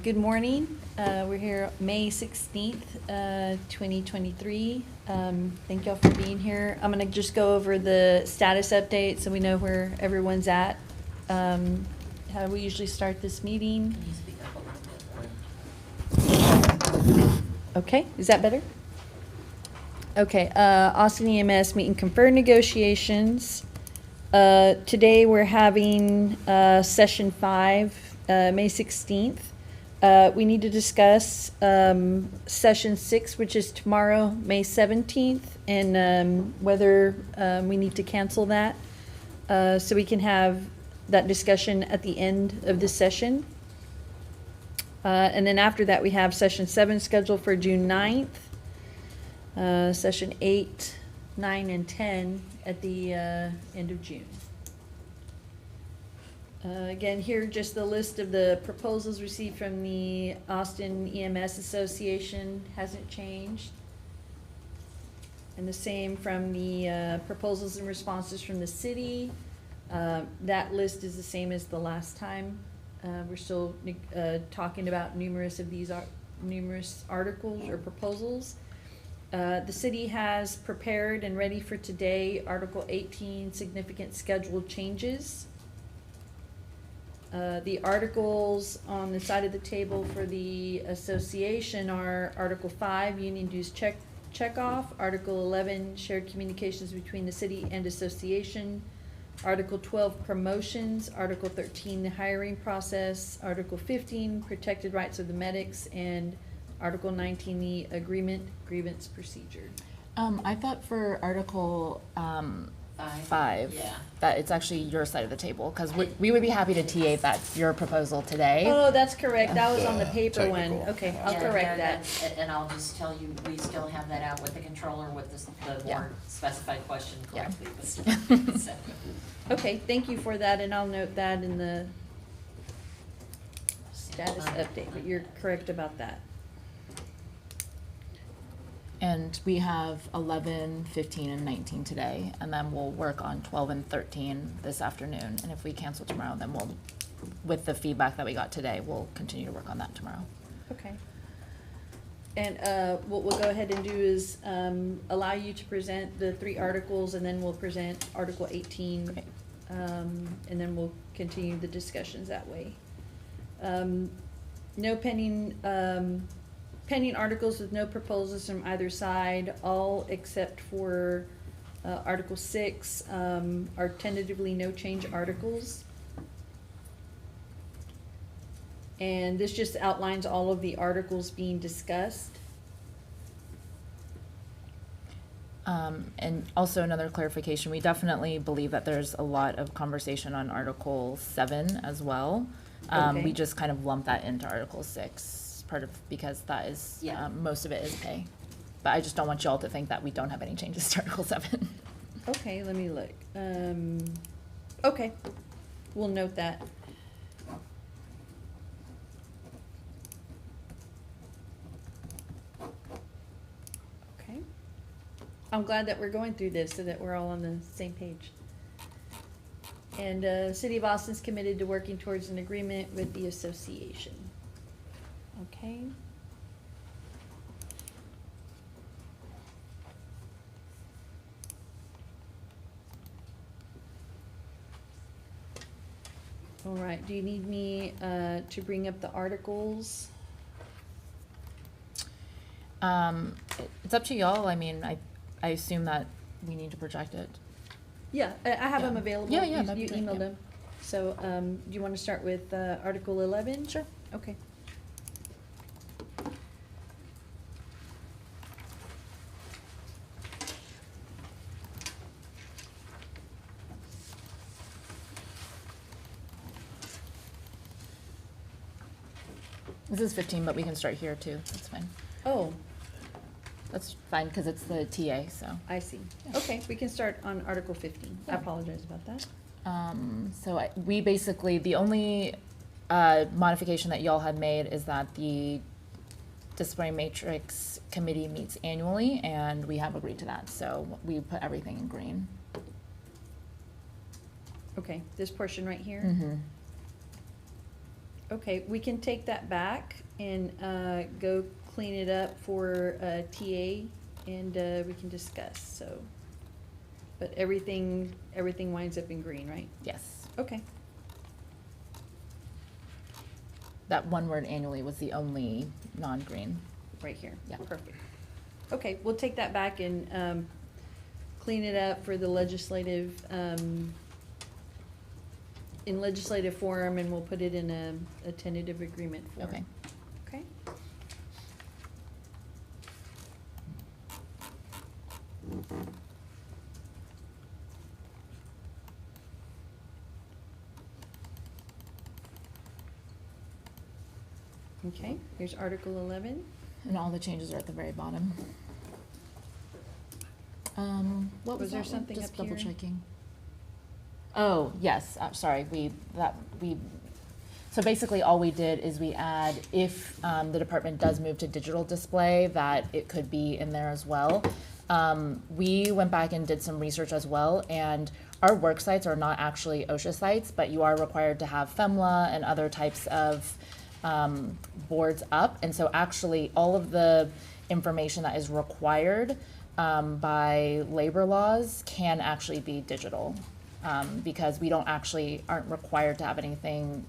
Good morning. We're here May 16th, 2023. Thank y'all for being here. I'm going to just go over the status update so we know where everyone's at. How do we usually start this meeting? Can you speak up a little bit more? Okay, is that better? Okay, Austin EMS meet and confer negotiations. Today we're having session 5, May 16th. We need to discuss session 6, which is tomorrow, May 17th, and whether we need to cancel that so we can have that discussion at the end of the session. And then after that, we have session 7 scheduled for June 9th. Session 8, 9, and 10 at the end of June. Again, here just the list of the proposals received from the Austin EMS Association hasn't changed. And the same from the proposals and responses from the city. That list is the same as the last time. We're still talking about numerous articles or proposals. The city has prepared and ready for today Article 18, significant scheduled changes. The articles on the side of the table for the association are Article 5, union dues check off, Article 11, shared communications between the city and association, Article 12, promotions, Article 13, the hiring process, Article 15, protected rights of the medics, and Article 19, the grievance procedure. I thought for Article 5, Yeah. that it's actually your side of the table, because we would be happy to TA that, your proposal today. Oh, that's correct. That was on the paper one. Technical. Okay, I'll Yeah, correct no, that. And I'll just tell you, we still have that out with the controller with the Yeah. more specified question Yeah. correctly. But so, Okay, thank you for that, and I'll note that in the status update, but you're correct about that. And we have 11, 15, and 19 today, and then we'll work on 12 and 13 this afternoon. And if we cancel tomorrow, then we'll, with the feedback that we got today, we'll continue to work on that tomorrow. Okay. And what we'll go ahead and do is allow you to present the 3 articles, and then we'll present Article 18. Great. And then we'll continue the discussions that way. No pending articles with no proposals from either side, all except for Article 6 are tentatively no change articles. And this just outlines all of the articles being discussed. And also another clarification, we definitely believe that there's a lot of conversation on Article 7 as well. Okay. We just kind of lump that into Article 6, because that is, Yeah. most of it is pay. But I just don't want y'all to think that we don't have any changes to Article 7. Okay, let me look. Okay, we'll note that. Okay. I'm glad that we're going through this so that we're all on the same page. And City of Austin's committed to working towards an agreement with the association. Okay. All right, do you need me to bring up the articles? It's up to y'all. I mean, I assume that we need to project it. Yeah, I have them Yeah. available. Yeah, You- that'd be You great, emailed yeah. them. So, do you want to start with Article 11? Sure. Okay. This is 15, but we can start here too. That's fine. Oh, That's fine, because it's the TA, so. I see. Yeah. Okay, we can start on Article 15. I Yeah. apologize about that. We basically, the only modification that y'all had made is that the disciplinary matrix committee meets annually, and we have agreed to that, so we put everything in green. Okay, this portion right here? Mm-hmm. Okay, we can take that back and go clean it up for TA, and we can discuss, so. But everything winds up in green, right? Yes. Okay, That one word annually was the only non-green. right here. Yeah. Perfect. Okay, we'll take that back and clean it up for the legislative, in legislative form, and we'll put it in a tentative agreement form. Okay. Okay? Okay, here's Article 11. And all the changes are at the very bottom. What Was was there that one? something Just up here? double checking. Oh, yes, sorry, so basically all we did is we add, if, the department does move to digital display, that it could be in there as well. We went back and did some research as well, and our work sites are not actually OSHA sites, but you are required to have FEMLA and other types of, boards up, and so actually all of the information that is required by labor laws can actually be digital, because we aren't required to have anything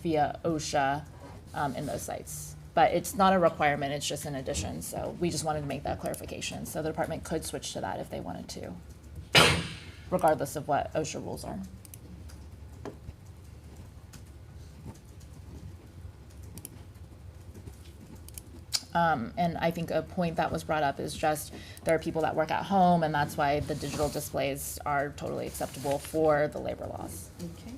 via OSHA in those sites. But it's not a requirement, it's just an addition, so we just wanted to make that clarification. So the department could switch to that if they wanted to, regardless of what OSHA rules are. And I think a point that was brought up is just, there are people that work at home, and that's why the digital displays are totally acceptable for the labor laws. Okay.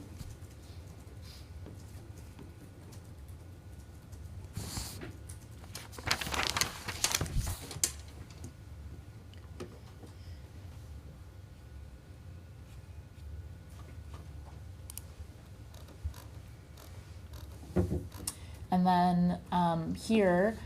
And then here,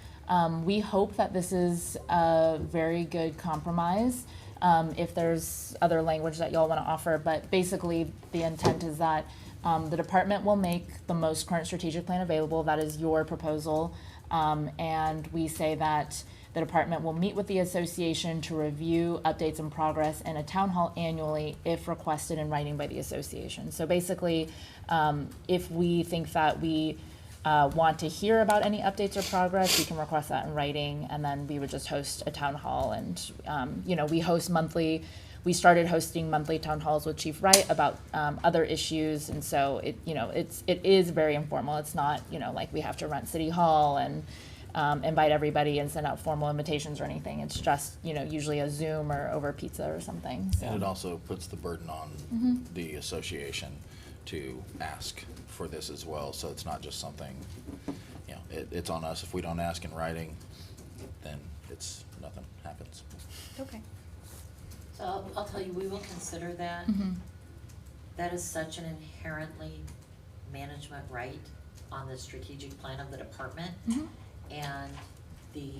we hope that this is a very good compromise. If there's other language that y'all want to offer, but basically the intent is that the department will make the most current strategic plan available. That is your proposal. And we say that the department will meet with the association to review updates and progress in a town hall annually if requested in writing by the association. So basically, if we think that we want to hear about any updates or progress, we can request that in writing, and then we would just host a town hall. And we started hosting monthly town halls with Chief Wright about other issues, and so it is very informal. It's not like we have to rent City Hall and invite everybody and send out formal invitations or anything. It's just usually a Zoom or over pizza or something. So. And it also puts the burden on the association to ask for this as well, so it's not just something, it's on us. If we don't ask in writing, then nothing happens. Okay. So I'll tell you, we will consider that. That is such an inherently management right on the strategic plan of the department. And the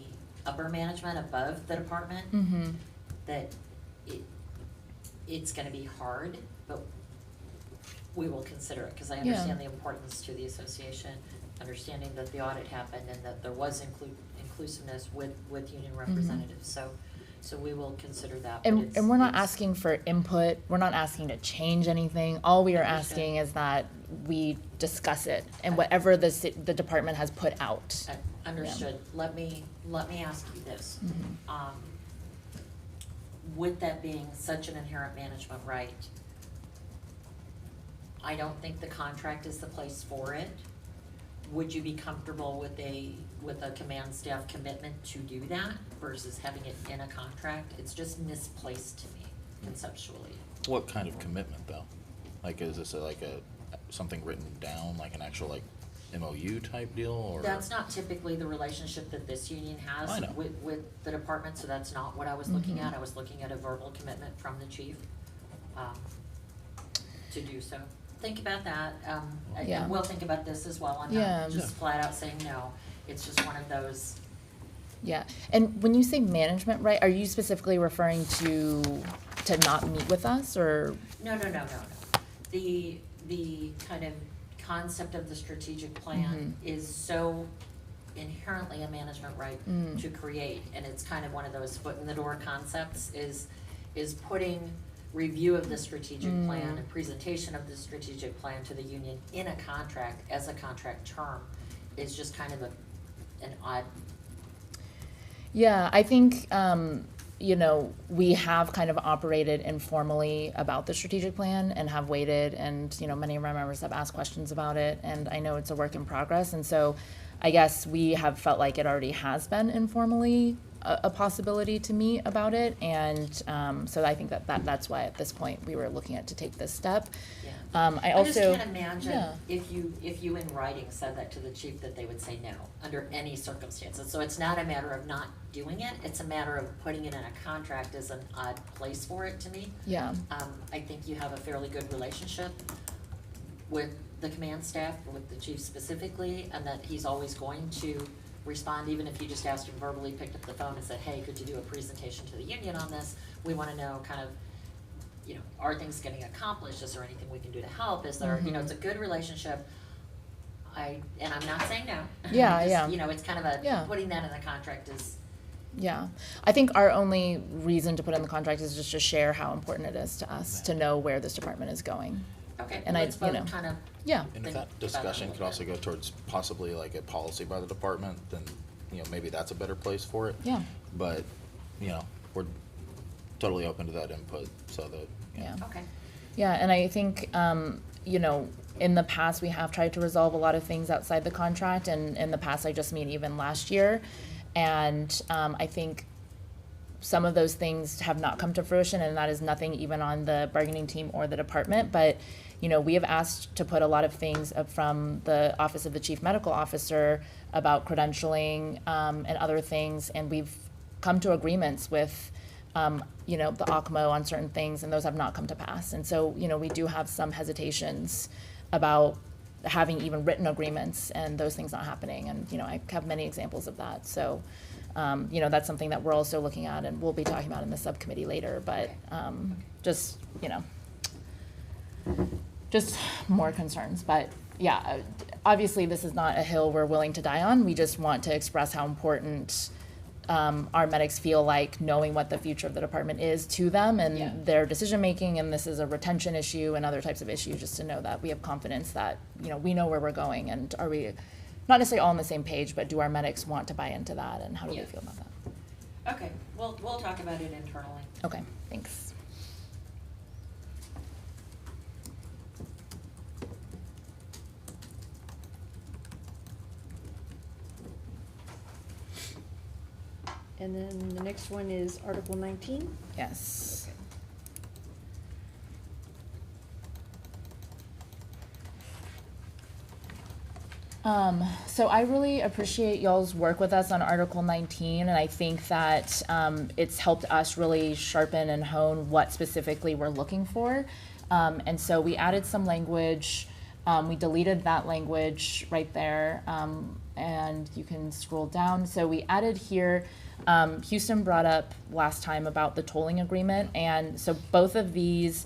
upper management above the department, that it's gonna be hard, but we will consider it, because I understand the importance to the association, understanding that the audit happened and that there was inclusiveness with union representatives, so we will consider that. But And we're not it's- asking for input, we're not asking to change anything. All we are Understood. asking is that we discuss it and whatever the department has put out. Understood. Let me ask you this. With that being such an inherent management right, I don't think the contract is the place for it. Would you be comfortable with a command staff commitment to do that versus having it in a contract? It's just misplaced to me conceptually. What kind of commitment, though? Like, is this something written down, like an actual MOU type deal, or? That's not typically the relationship that this union has I know. with the department, so that's not what I was looking at. I was looking at a verbal commitment from the chief to do so. Think about that. Yeah. And we'll think about this as well. I'm Yeah. not just flat out saying no. It's just one of those. Yeah, and when you say management right, are you specifically referring to not meet with us, or? No. The kind of concept of the strategic plan is so inherently a management right to create, and it's kind of one of those foot in the door concepts, is putting review of the strategic plan and presentation of the strategic plan to the union in a contract as a contract term is just kind of an odd. Yeah, I think, you know, we have kind of operated informally about the strategic plan and have waited, and, you know, many of our members have asked questions about it, and I know it's a work in progress, and so I guess we have felt like it already has been informally a possibility to meet about it, and so I think that's why at this point we were looking at to take this step. Yeah. I I just also, can't imagine yeah. if you in writing said that to the chief that they would say no, under any circumstances. So it's not a matter of not doing it, it's a matter of putting it in a contract is an odd place for it to me. Yeah, I think you have a fairly good relationship with the command staff, with the chief specifically, and that he's always going to respond, even if you just asked him verbally, picked up the phone and said, hey, could you do a presentation to the union on this? We wanna know kind of, you know, are things getting accomplished? Is there anything we can do to help? Is there, you know, it's a good relationship. And I'm not saying no. Yeah, I just, yeah. You know, it's kind of Yeah. putting that in the contract is, yeah. I think our only reason to put in the contract is just to share how important it is to us to know where this department is going. okay, And let's you both know. kind of, Yeah, And if Think that about discussion that a could little also go towards possibly like a policy by the department, then, you know, maybe that's a better place for it. yeah, But, you know, we're totally open to that input, so that, you know. yeah. okay. Yeah, and I think, you know, in the past, we have tried to resolve a lot of things outside the contract, and in the past, I just mean even last year. And I think some of those things have not come to fruition, and that is nothing even on the bargaining team or the department. But, you know, we have asked to put a lot of things up from the Office of the Chief Medical Officer about credentialing and other things, and we've come to agreements with you know, the ACMO on certain things, and those have not come to pass. And so, you know, we do have some hesitations about having even written agreements and those things not happening. And, you know, I have many examples of that. So, you know, that's something that we're also looking at and we'll be talking about in the subcommittee later. But just, you know, just more concerns. But yeah, obviously this is not a hill we're willing to die on. We just want to express how important our medics feel like knowing what the future of the department is to them and Yeah. their decision-making, and this is a retention issue and other types of issues, just to know that we have confidence that, you know, we know where we're going, and are we, not necessarily all on the same page, but do our medics want to buy into that, and how do Yeah. they feel about that? Okay, we'll talk about it internally. Okay, thanks. And then the next one is Article 19. Yes. So I really appreciate y'all's work with us on Article 19, and I think that it's helped us really sharpen and hone what specifically we're looking for. And so we added some language, we deleted that language right there, and you can scroll down. So we added here, Houston brought up last time about the tolling agreement, and so both of these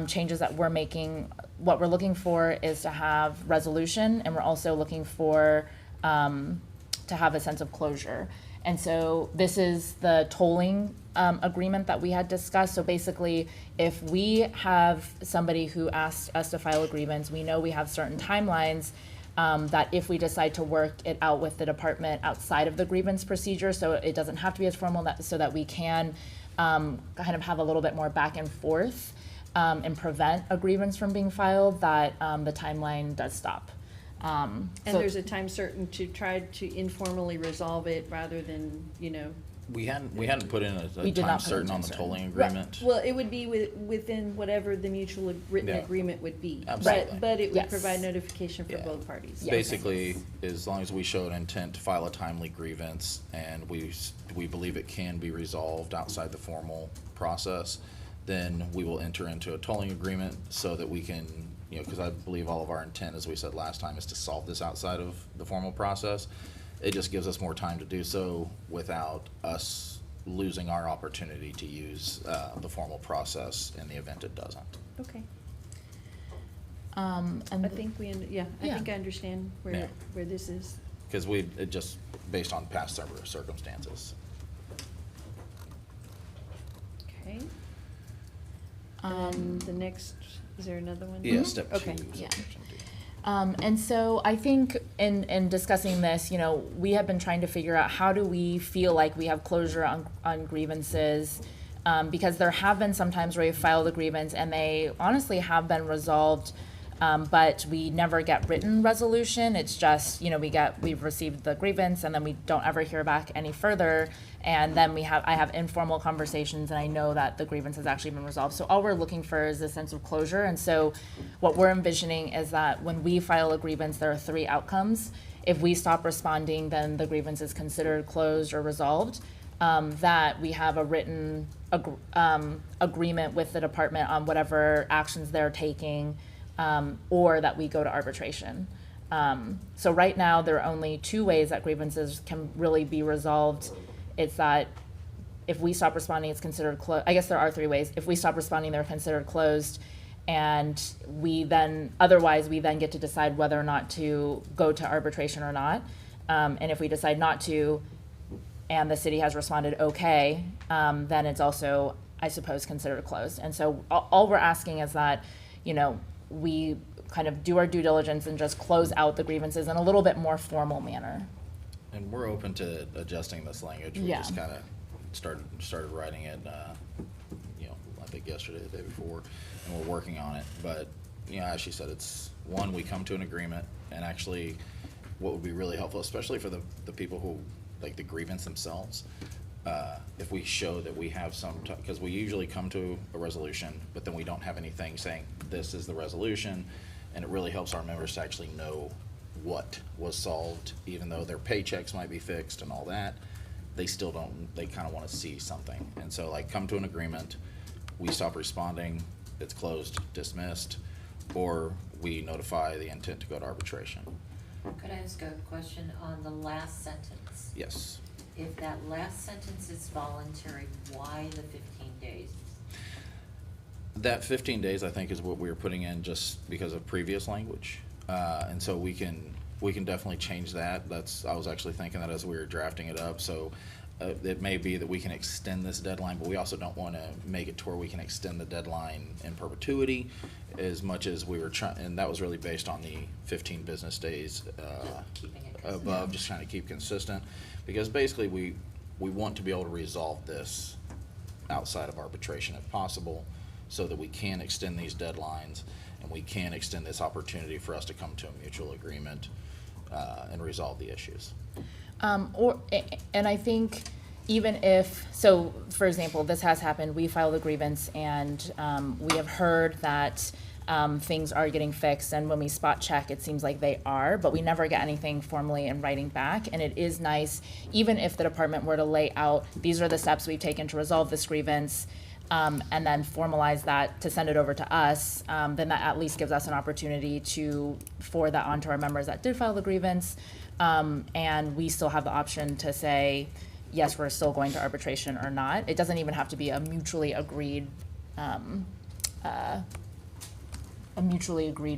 changes that we're making, what we're looking for is to have resolution, and we're also looking for to have a sense of closure. And so this is the tolling agreement that we had discussed. So basically, if we have somebody who asks us to file a grievance, we know we have certain timelines that if we decide to work it out with the department outside of the grievance procedure, so it doesn't have to be as formal, so that we can kind of have a little bit more back and forth and prevent a grievance from being filed, that the timeline does stop. And So- there's a time certain to try to informally resolve it rather than, you know. We hadn't put in We a did time not put in certain time on the certain. tolling agreement. Well, it would be within whatever the mutual written Yeah. agreement would be. Absolutely. But it would Yes. provide notification for Yeah. both parties. Yes. Basically, as long as we show an intent to file a timely grievance and we believe it can be resolved outside the formal process, then we will enter into a tolling agreement so that we can, you know, because I believe all of our intent, as we said last time, is to solve this outside of the formal process. It just gives us more time to do so without us losing our opportunity to use the formal process in the event it doesn't. Okay. And I think I Yeah. think I understand Yeah. where this is. Because it just, based on past circumstances. Okay. And the next, is there another one? Yeah, step 2. Okay. Yeah. subsection 2. And so I think in discussing this, you know, we have been trying to figure out how do we feel like we have closure on grievances, because there have been some times where we filed a grievance and they honestly have been resolved, but we never get written resolution. It's just, you know, we've received the grievance and then we don't ever hear back any further. And then I have informal conversations and I know that the grievance has actually been resolved. So all we're looking for is a sense of closure. And so what we're envisioning is that when we file a grievance, there are 3 outcomes. If we stop responding, then the grievance is considered closed or resolved. That we have a written agreement with the department on whatever actions they're taking, or that we go to arbitration. So right now, there are only 2 ways that grievances can really be resolved. It's that if we stop responding, it's considered closed. I guess there are 3 ways. If we stop responding, they're considered closed. And otherwise, we then get to decide whether or not to go to arbitration or not. And if we decide not to, and the city has responded okay, then it's also, I suppose, considered closed. And so all we're asking is that, you know, we kind of do our due diligence and just close out the grievances in a little bit more formal manner. And we're open to adjusting this language. We Yeah. just kind of started writing it, you know, I think yesterday, the day before, and we're working on it. But, you know, as she said, it's, one, we come to an agreement, and actually, what would be really helpful, especially for the people who, like the grievance themselves, if we show that we have some, because we usually come to a resolution, but then we don't have anything saying, this is the resolution, and it really helps our members to actually know what was solved, even though their paychecks might be fixed and all that, they still don't, they kind of want to see something. And so, like, come to an agreement, we stop responding, it's closed, dismissed, or we notify the intent to go to arbitration. Could I ask a question on the last sentence? Yes. If that last sentence is voluntary, why the 15 days? That 15 days, I think, is what we were putting in just because of previous language. And so we can definitely change that. I was actually thinking that as we were drafting it up. So it may be that we can extend this deadline, but we also don't want to make it to where we can extend the deadline in perpetuity as much as we were trying. And that was really based on the 15 business days Keeping it consistent. above, just trying to keep consistent. Because basically we want to be able to resolve this outside of arbitration if possible, so that we can extend these deadlines and we can extend this opportunity for us to come to a mutual agreement and resolve the issues. And I think even if, so for example, this has happened, we filed a grievance and we have heard that things are getting fixed, and when we spot check, it seems like they are, but we never get anything formally in writing back. And it is nice, even if the department were to lay out, these are the steps we've taken to resolve this grievance, and then formalize that to send it over to us, then that at least gives us an opportunity to forward that on to our members that did file the grievance. And we still have the option to say, yes, we're still going to arbitration or not. It doesn't even have to be a mutually agreed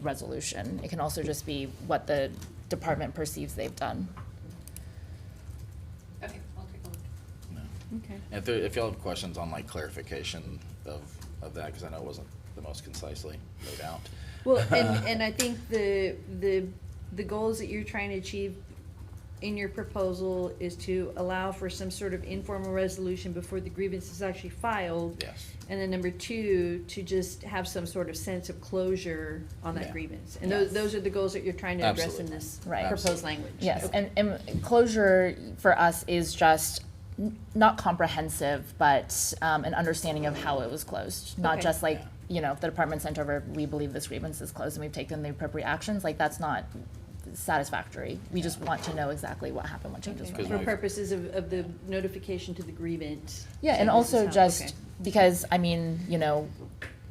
resolution. It can also just be what the department perceives they've done. Okay, I'll take a look. No. Okay. If y'all have questions on like clarification of that, because I know it wasn't the most concisely laid out. Well, and I think the goals that you're trying to achieve in your proposal is to allow for some sort of informal resolution before the grievance is actually filed. Yes. And then number 2, to just have some sort of sense of closure on that Yeah. grievance. And Yes. those are the goals that you're trying to address in Absolutely. this Right. proposed Absolutely. language. Yes, Okay. and closure for us is just not comprehensive, but an understanding of how it was closed. Not Okay. just like, Yeah. you know, if the department sent over, we believe this grievance is closed and we've taken the appropriate actions, like that's not satisfactory. We just want to know exactly what happened, what changes Okay. were For made. purposes of the notification to the grievant. Yeah, and So this also is how- just okay. because, I mean, you know,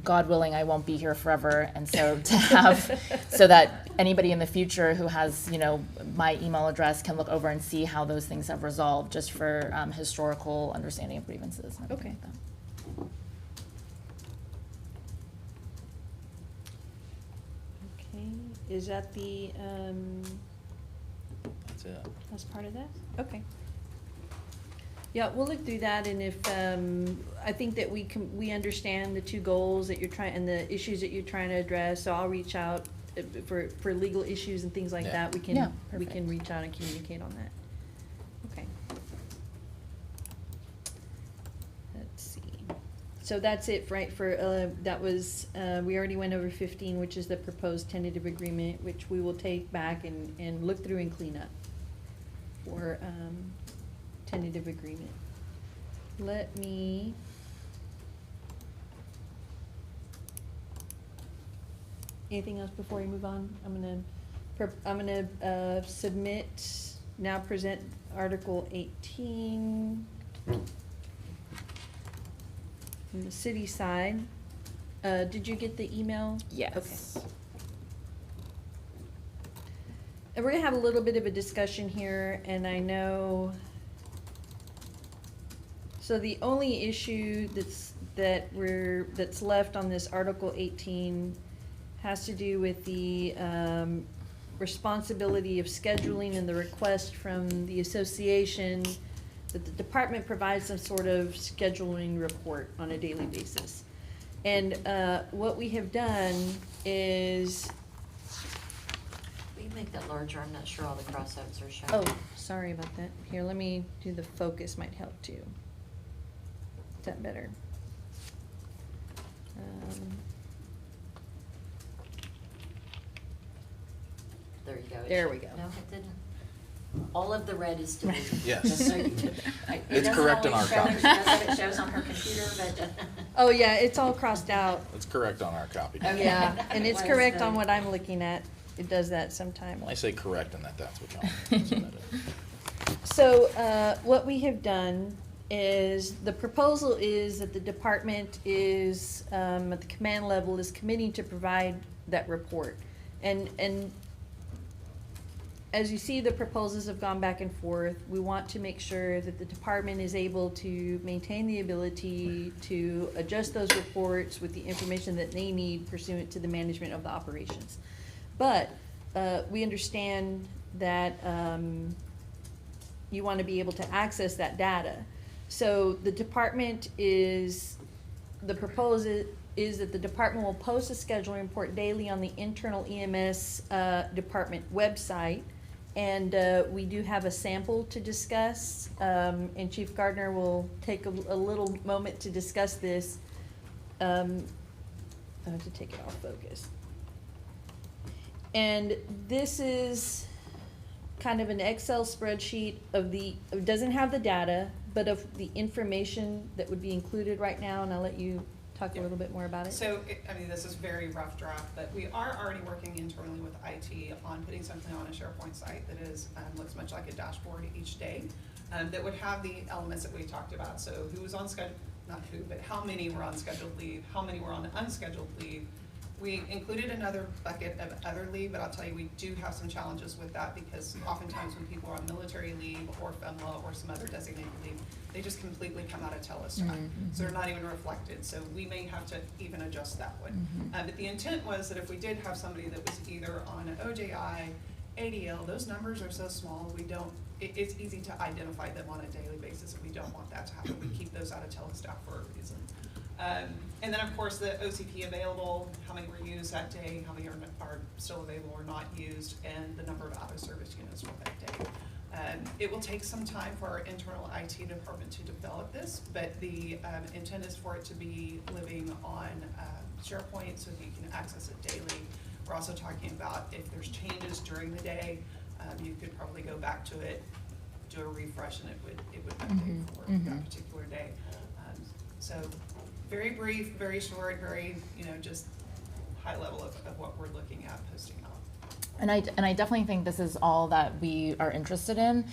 God willing, I won't be here forever, and so to have, so that anybody in the future who has, you know, my email address can look over and see how those things have resolved, just for historical understanding of grievances and everything Okay. like that. Okay, is that That's it. that's part of that? Okay. Yeah, we'll look through that, and if, I think that we understand the two goals that you're trying, and the issues that you're trying to address, so I'll reach out for legal issues and things like Yeah. that, we Yeah, can perfect. reach out and communicate on that. Okay. Let's see. So that's it, right, for, that was, we already went over 15, which is the proposed tentative agreement, which we will take back and look through and clean up for, tentative agreement. Let me. Anything else before we move on? I'm gonna submit, now present Article 18. From the city side. Did you get the email? Yes. Okay. And we're gonna have a little bit of a discussion here, and I know, so the only issue that's left on this Article 18 has to do with the responsibility of scheduling and the request from the association that the department provides some sort of scheduling report on a daily basis. And what we have done is, Will you make that larger? I'm not sure all the crossouts are shown. oh, sorry about that. Here, let me do the focus, might help too. Is that better? There you go. There we go. No, it didn't. All of the red is deleted. Yes. Just so you can- it It's doesn't correct in always our show copy. That's what it shows on her computer, but. Oh, yeah, it's all crossed out. It's correct on our copy. Okay. Yeah, and it's Why is correct the- on what I'm looking at. It does that sometimes. When I say correct and that's what y'all submitted. So, what we have done is, the proposal is that the department is, at the command level, is committing to provide that report. And as you see, the proposals have gone back and forth. We want to make sure that the department is able to maintain the ability to adjust those reports with the information that they need pursuant to the management of the operations. But, we understand that, you want to be able to access that data. So the department is, the proposal is that the department will post a scheduling report daily on the internal EMS department website. And we do have a sample to discuss, and Chief Gardner will take a little moment to discuss this. I have to take it off focus. And this is kind of an Excel spreadsheet of it doesn't have the data, but of the information that would be included right now, and I'll let you talk a little bit more about it. So, this is very rough draft, but we are already working internally with IT on putting something on a SharePoint site that is, looks much like a dashboard each day, that would have the elements that we talked about. So who was on schedule, not who, but how many were on scheduled leave, how many were on unscheduled leave. We included another bucket of other leave, but I'll tell you, we do have some challenges with that because oftentimes when people are on military leave or FEMLA or some other designated leave, they just completely come out of telestaff. So they're not even reflected. So we may have to even adjust that one. But the intent was that if we did have somebody that was either on an OJI, ADL, those numbers are so small, it's easy to identify them on a daily basis, and we don't want that to happen. We keep those out of telestaff for a reason. And then, of course, the OCP available, how many were used that day, how many are still available or not used, and the number of out-of-service units for that day. It will take some time for our internal IT department to develop this, but the intent is for it to be living on SharePoint so that you can access it daily. We're also talking about if there's changes during the day, you could probably go back to it, do a refresh, and it would update for that particular day. So very brief, very short, very, just high level of what we're looking at posting out. And I definitely think this is all that we are interested in.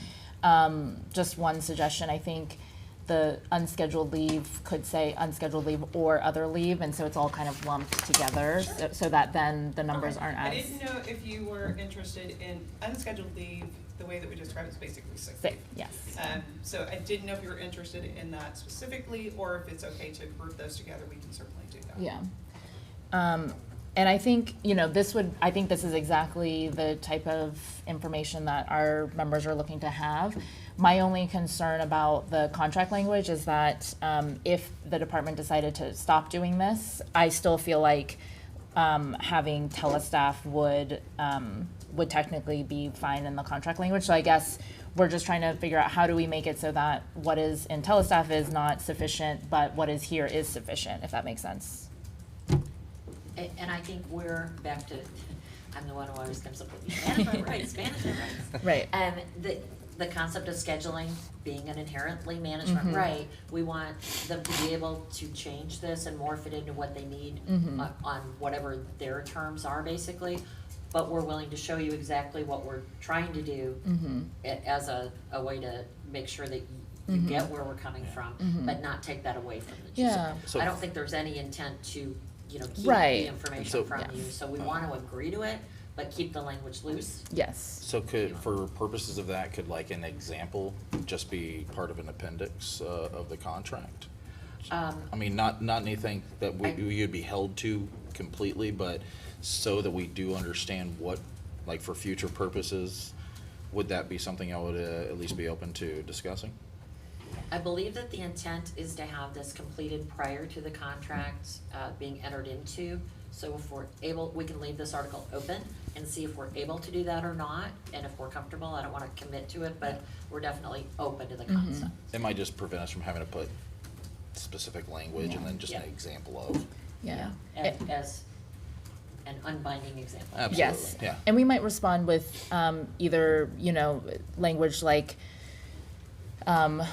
Just one suggestion, I think the unscheduled leave could say unscheduled leave or other leave, and so it's all kind of lumped together, so that then the numbers aren't as. I didn't know if you were interested in unscheduled leave. The way that we describe it is basically sick leave. Yes. So I didn't know if you were interested in that specifically, or if it's okay to group those together, we can certainly do that. Yeah. And I think, I think this is exactly the type of information that our members are looking to have. My only concern about the contract language is that if the department decided to stop doing this, I still feel like having telestaff would technically be fine in the contract language. So I guess we're just trying to figure out how do we make it so that what is in telestaff is not sufficient, but what is here is sufficient, if that makes sense. And I think we're back to, I'm the one who always comes up with management rights, management rights. Right. And the concept of scheduling being an inherently management right, we want them to be able to change this and morph it into what they need on whatever their terms are, basically. But we're willing to show you exactly what we're trying to do as a way to make sure that you get where we're coming from, but not take that away from the Yeah. So I don't think there's any intent to, keep Right. the information So- from Yeah. you. So we want to agree to it, but keep the language loose. Yes. So could, for purposes of that, could like an example just be part of an appendix of the contract? I mean, not anything that you'd be held to completely, but so that we do understand what, like for future purposes, would that be something I would at least be open to discussing? I believe that the intent is to have this completed prior to the contract being entered into. So if we're able, we can leave this article open and see if we're able to do that or not. And if we're comfortable, I don't want to commit to it, but we're definitely open to the concept. It might just prevent us from having to put specific language and then just an Yeah. example of. Yeah. As an unbinding example. Absolutely. Yes. Yeah. And we might respond with either, language like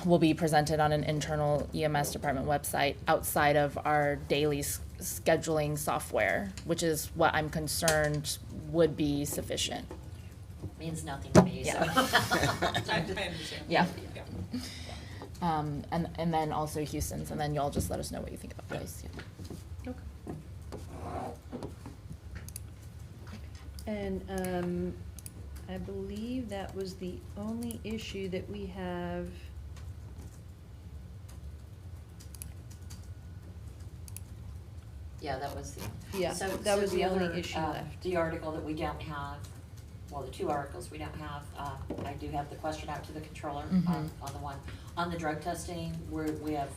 will be presented on an internal EMS department website outside of our daily scheduling software, which is what I'm concerned would be sufficient. Means nothing to me, so. Yeah. I understand. Yeah. Yeah. And then also Houston's, and then y'all just let us know what you think about those. Yeah. And I believe that was the only issue that we have. Yeah, that was the. Yeah, So- that so was the only other, issue left. The article that we don't have, well, the two articles we don't have, I do have the question out to the controller on the one. On the drug testing, we have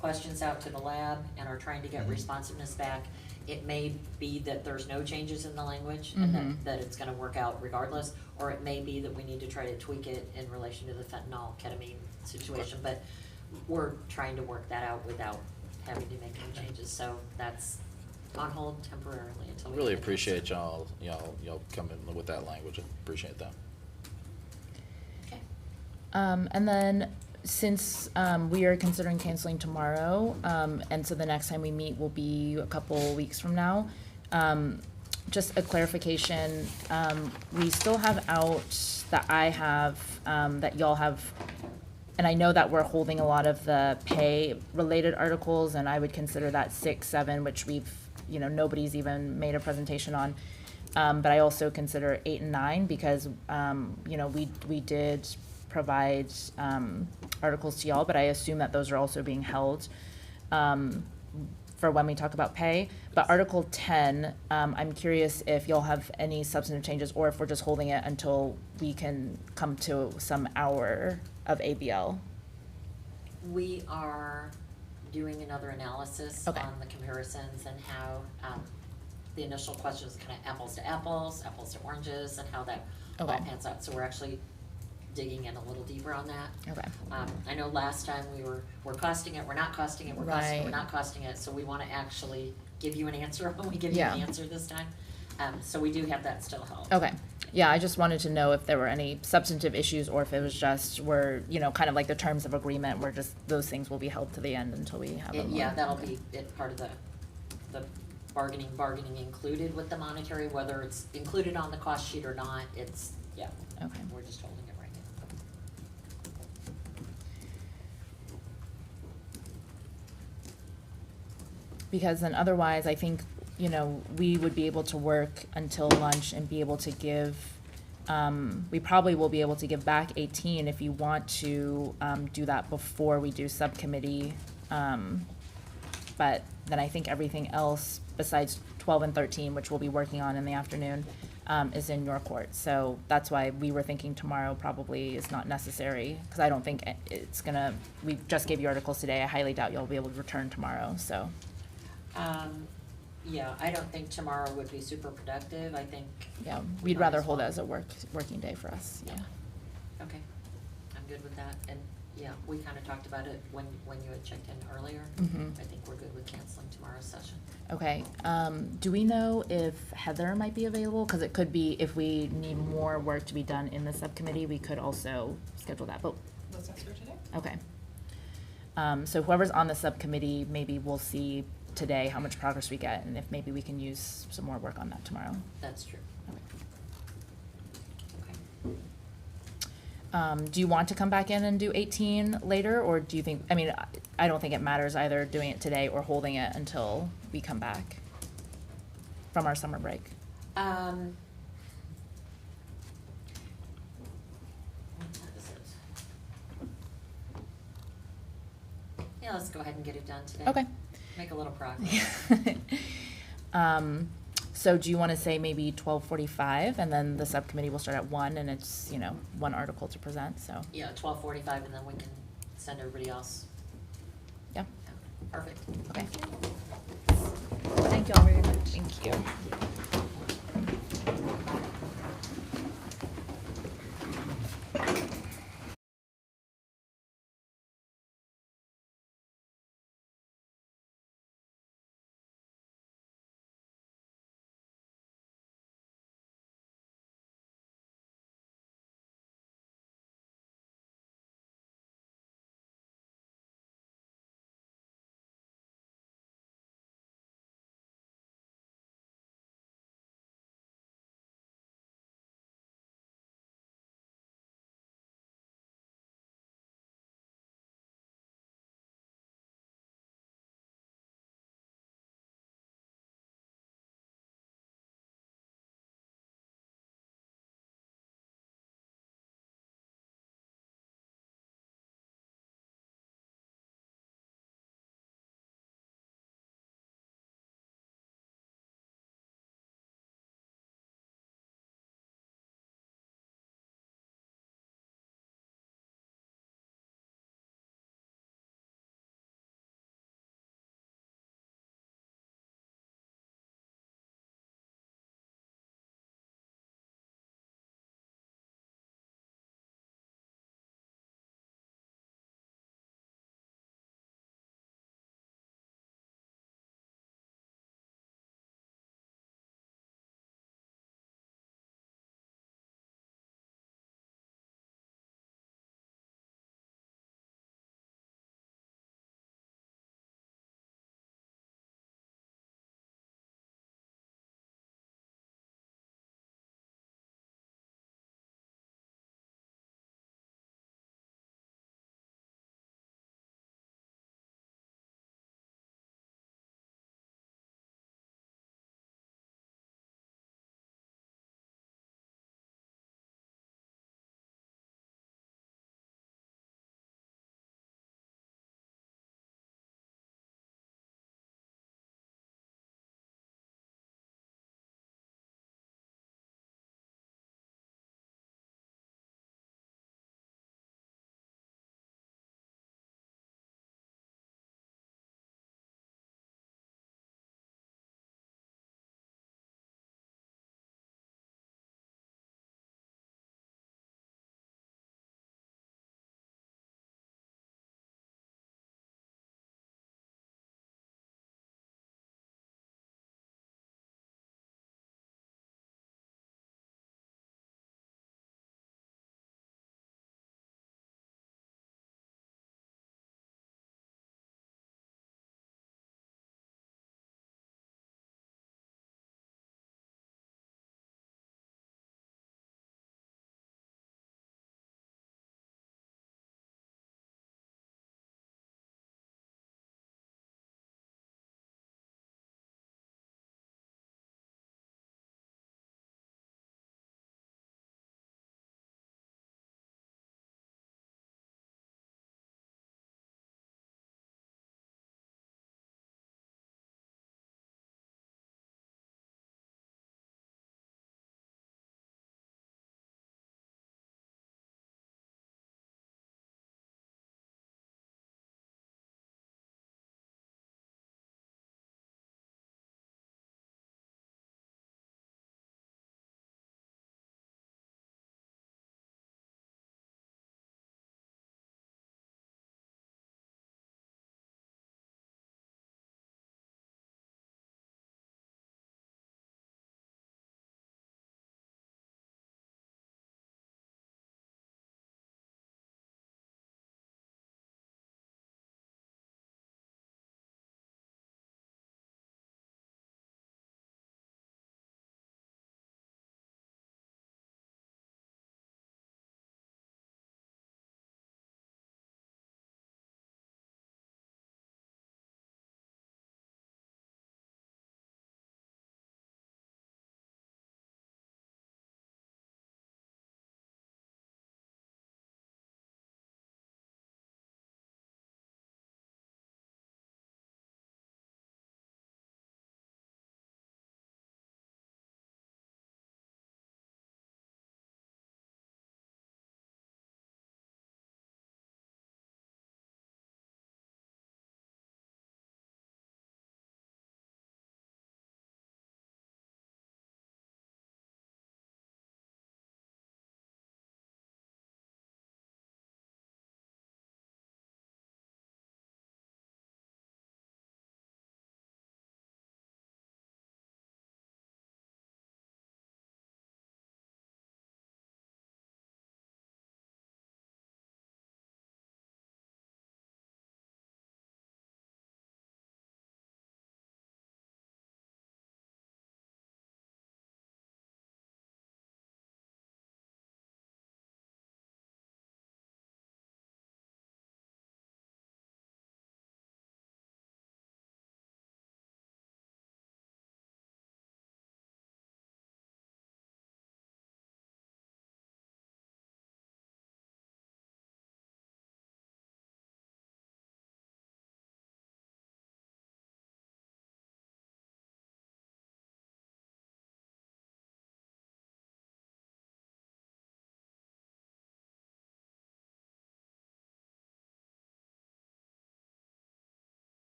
questions out to the lab and are trying to get responsiveness back. It may be that there's no changes in the language and that it's gonna work out regardless, or it may be that we need to try to tweak it in relation to the fentanyl ketamine situation, but we're trying to work that out without having to make any changes, so that's on hold temporarily until we. Really get an answer. appreciate y'all coming with that language. Appreciate that. Okay. And then since we are considering canceling tomorrow, and so the next time we meet will be a couple weeks from now, just a clarification, we still have out that I have, that y'all have, and I know that we're holding a lot of the pay-related articles, and I would consider that 6, 7, which we've, nobody's even made a presentation on. But I also consider 8 and 9 because, we did provide articles to y'all, but I assume that those are also being held for when we talk about pay. But Article 10, I'm curious if y'all have any substantive changes or if we're just holding it until we can come to some hour of ABL. We are doing another analysis Okay. on the comparisons and how, the initial questions kind of apples to oranges, and how that all Okay. pans out. So we're actually digging in a little deeper on that. Okay. I know last time we're costing it, we're not costing it, we're costing it, we're Right. not costing it, so we wanna actually give you an answer when we give you an Yeah. answer this time. So we do have that still held. Okay. Yeah, I just wanted to know if there were any substantive issues or if it was just, kind of like the terms of agreement, where just those things will be held to the end until we have them. Yeah, that'll be part of the bargaining included with the monetary, whether it's included on the cost sheet or not, it's, yeah. Okay. We're just holding it right now. Because then otherwise, I think, we would be able to work until lunch and be able to give, we probably will be able to give back 18 if you want to do that before we do subcommittee but then I think everything else besides 12 and 13, which we'll be working on in the afternoon, is in your court. So that's why we were thinking tomorrow probably is not necessary, because I don't think it's gonna, we just gave you articles today. I highly doubt you'll be able to return tomorrow, so. Yeah, I don't think tomorrow would be super productive, I think. Yeah, we we'd might rather as hold it well. as a working day for us, yeah. Okay, I'm good with that, and, yeah, we kinda talked about it when you had checked in earlier. Mhm. I think we're good with canceling tomorrow's session. Okay, do we know if Heather might be available? Because it could be, if we need more work to be done in the subcommittee, we could also schedule that, but, Let's ask her today. okay. So whoever's on the subcommittee, maybe we'll see today how much progress we get, and if maybe we can use some more work on that tomorrow. That's true. Okay. Okay. Do you want to come back in and do 18 later, or do you think, I mean, I don't think it matters either doing it today or holding it until we come back from our summer break. What time is it? Yeah, let's go ahead and get it done today. Okay. Make a little progress. So do you want to say maybe 12:45, and then the subcommittee will start at 1, and it's, you know, one article to present, so, Yeah, 12:45, and then we can send everybody else. yeah, Yeah, perfect. okay. Thank you all very much. Thank you.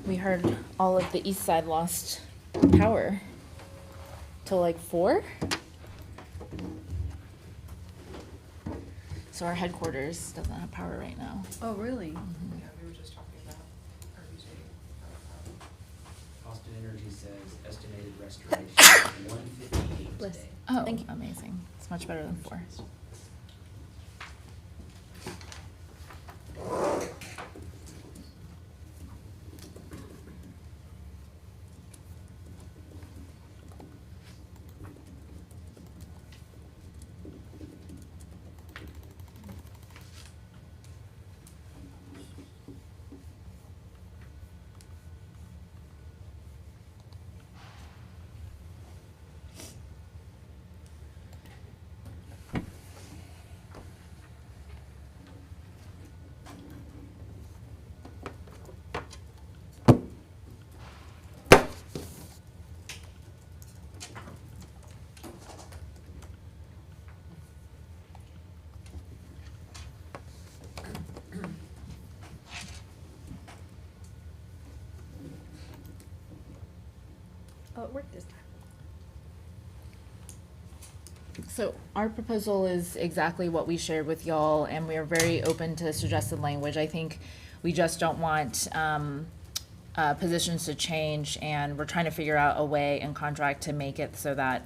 we heard all of the east side lost power till like 4. So our headquarters doesn't have power right now. Oh, really? Yeah, we were just talking about RBJ. Austin Energy says estimated restoration 158 Bless. today. Oh, Thank you. amazing. It's much better than 4. Oh, it worked this time. So our proposal is exactly what we shared with y'all, and we are very open to suggested language. I think we just don't want positions to change, and we're trying to figure out a way in contract to make it so that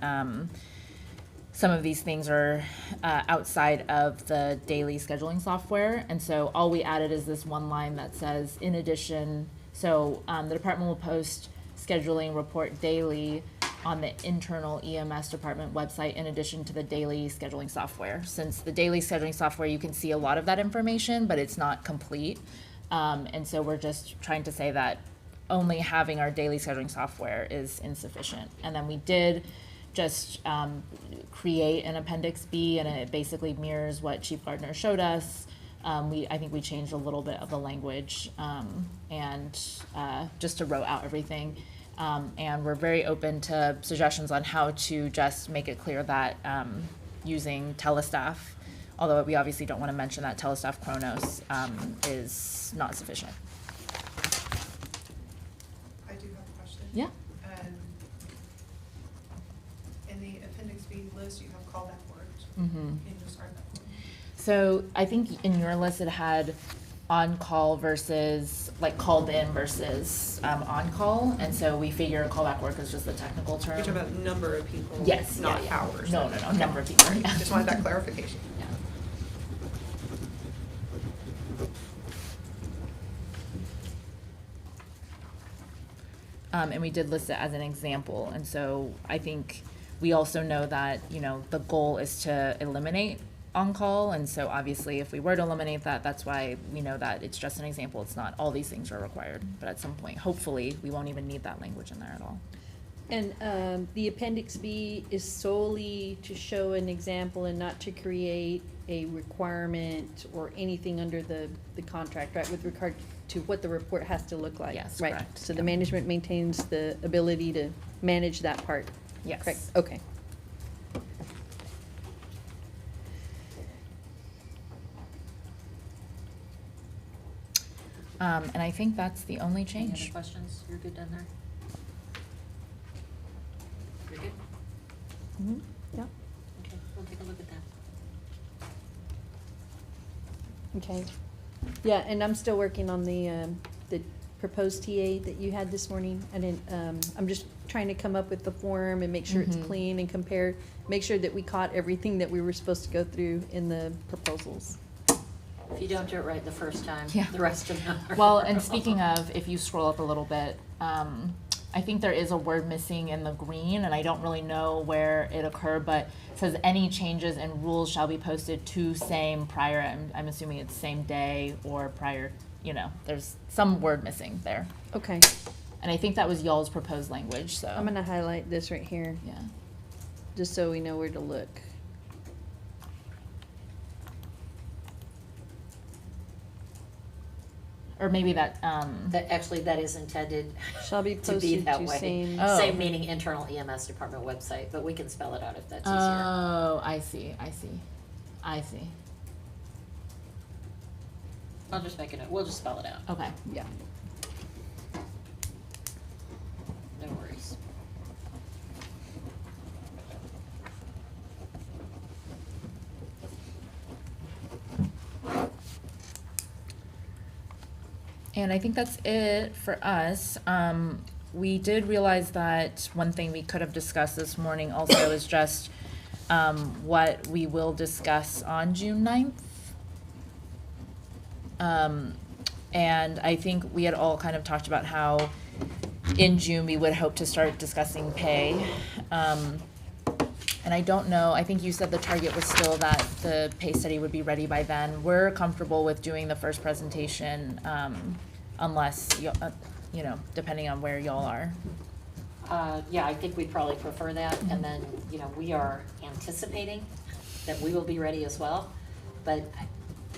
some of these things are outside of the daily scheduling software. And so all we added is this one line that says, in addition, so the department will post scheduling report daily on the internal EMS department website in addition to the daily scheduling software. Since the daily scheduling software, you can see a lot of that information, but it's not complete. And so we're just trying to say that only having our daily scheduling software is insufficient. And then we did just create an Appendix B, and it basically mirrors what Chief Gardner showed us. I think we changed a little bit of the language and just to row out everything. And we're very open to suggestions on how to just make it clear that using Telestaff, although we obviously don't want to mention that Telestaff Kronos is not sufficient. I do have a question. Yeah. In the Appendix B list, you have callback words. Mm-hmm. Can you describe that for me? So I think in your list it had on-call versus, like called in versus on-call, and so we figure callback work is just the technical term. You're talking about number of people, Yes, not yeah, yeah. hours. No, number of people, yeah. Just wanted that clarification. Yeah. And we did list it as an example, and so I think we also know that, you know, the goal is to eliminate on-call, and so obviously if we were to eliminate that, that's why we know that it's just an example, it's not all these things are required, but at some point, hopefully, we won't even need that language in there at all. And the Appendix B is solely to show an example and not to create a requirement or anything under the contract, right, with regard to what the report has to look like? Yes, Right. correct, So yeah. the management maintains the ability to manage that part? Yes. Correct, okay. And I think that's the only Any change. other questions? You're good down there? You're good? Mhm, yeah. Okay, we'll take a look at that. Okay. Yeah, and I'm still working on the proposed TA that you had this morning. I didn't, I'm just trying to come up with the form and make sure it's Mhm. clean and compare, make sure that we caught everything that we were supposed to go through in the proposals. If you don't do it right the first time, Yeah. the rest of them are. Well, and speaking of, if you scroll up a little bit, I think there is a word missing in the green, and I don't really know where it occurred, but it says any changes and rules shall be posted to same prior, I'm assuming it's same day or prior, you know, there's some word missing there. Okay, And I think that was y'all's proposed language, so. I'm gonna highlight this right here, Yeah. just so we know where to look. Or maybe that, That, actually, that is intended Shall be to be posted that to way. same. Oh. Same meaning internal EMS department website, but we can spell it out if that's easier. oh, I see. I'll just make it, we'll just spell it out. Okay. Yeah. And I think that's it for us. We did realize that one thing we could have discussed this morning also is just, what we will discuss on June 9th. And I think we had all kind of talked about how in June we would hope to start discussing pay. And I don't know, I think you said the target was still that the pay study would be ready by then. We're comfortable with doing the first presentation, unless, you know, depending on where y'all are. Yeah, I think we'd probably prefer that, and then, you know, we are anticipating that we will be ready as well, but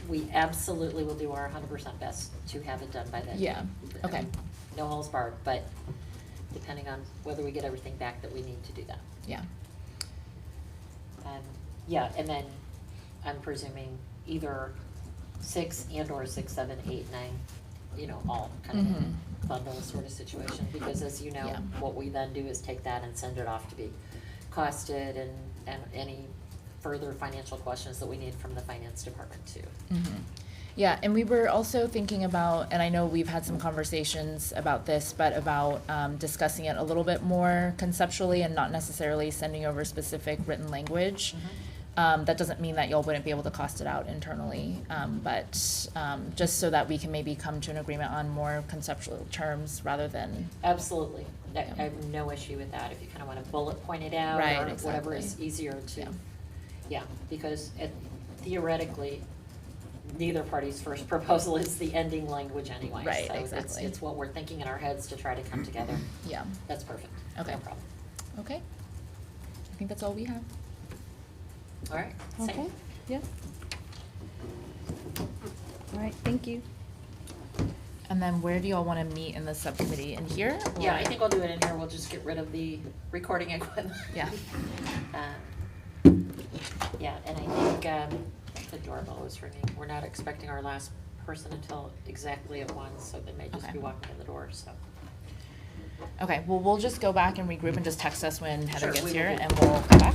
we absolutely will do our 100% best to have it done by then. Yeah, okay. I mean, no holes barred, but depending on whether we get everything back that we need to do that. Yeah. Yeah, and then I'm presuming either 6 and/or 6, 7, 8, 9, you know, all kind of in a bundle sort of situation, because as you know, Yeah. what we then do is take that and send it off to be costed and any further financial questions that we need from the finance department too. Yeah, and we were also thinking about, and I know we've had some conversations about this, but about discussing it a little bit more conceptually and not necessarily sending over specific written language. That doesn't mean that y'all wouldn't be able to cost it out internally, but just so that we can maybe come to an agreement on more conceptual terms rather than, Absolutely. I Yeah. have no issue with that, if you kind of want to bullet point it out Right, or whatever is exactly. easier to, Yeah. yeah, because theoretically, neither party's first proposal is the ending language anyway. Right, So exactly. it's what we're thinking in our heads to try to come together. yeah, That's perfect. Okay. No problem. okay. I think that's all we have. All right. Okay, Same. yeah. All right, thank you. And then where do y'all wanna meet in the subcommittee, in here? Yeah, or- I think I'll do it in here. We'll just get rid of the recording equipment. Yeah. Yeah, and I think the doorbell is ringing. We're not expecting our last person until exactly at 1, so they may just Okay. be walking in the door, so. Okay, well, we'll just go back and regroup and just text us when Heather Sure, gets we will here do and that. we'll come back.